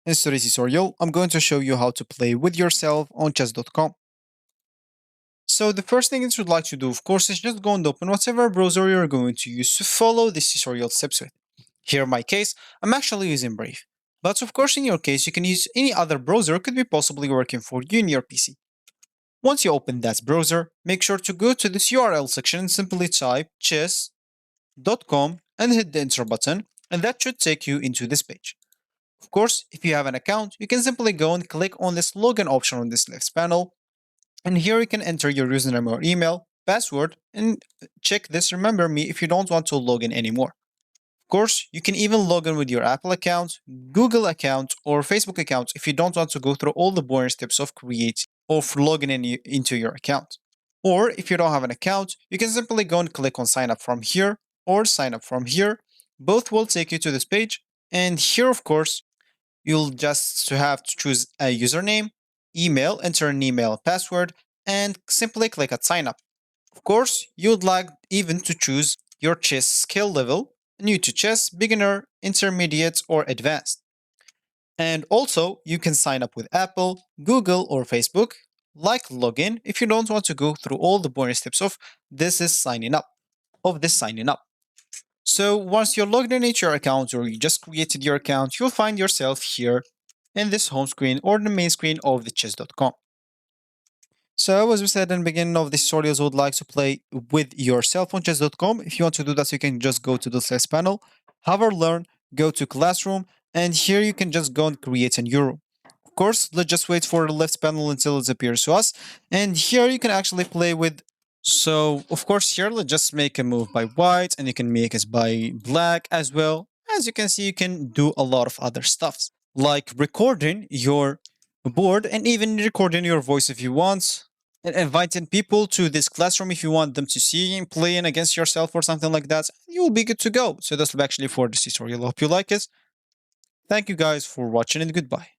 In today's tutorial, I'm going to show you how to play with yourself on chess.com. So the first thing that you'd like to do, of course, is just go and open whatever browser you're going to use to follow this tutorial steps with. Here in my case, I'm actually using Brave. But of course, in your case, you can use any other browser could be possibly working for you in your PC. Once you open that browser, make sure to go to this URL section and simply type chess.com and hit the enter button, and that should take you into this page. Of course, if you have an account, you can simply go and click on this login option on this left panel, and here you can enter your username or email, password, and check this remember me if you don't want to log in anymore. Of course, you can even log in with your Apple account, Google account, or Facebook account if you don't want to go through all the boring steps of logging into your account. Or if you don't have an account, you can simply go and click on sign up from here or sign up from here. Both will take you to this page, and here, of course, you'll just have to choose a username, email, enter an email password, and simply click at sign up. Of course, you'd like even to choose your chess skill level, new to chess, beginner, intermediate, or advanced. And also, you can sign up with Apple, Google, or Facebook, like login if you don't want to go through all the boring steps of signing up. So once you're logged in into your account or you just created your account, you'll find yourself here in this home screen or the main screen of the chess.com. So as we said in the beginning of this tutorial, I would like to play with yourself on chess.com. If you want to do that, you can just go to the left panel, hover learn, go to classroom, and here you can just go and create a new room. Of course, let's just wait for the left panel until it appears to us. And here you can actually play with. So of course here let's just make a move by white, and you can make it by black as well. As you can see, you can do a lot of other stuff like recording your board and even recording your voice if you want, and inviting people to this classroom if you want them to see and playing against yourself or something like that. You will be good to go. So that's actually for this tutorial. I hope you like it. Thank you guys for watching, and goodbye.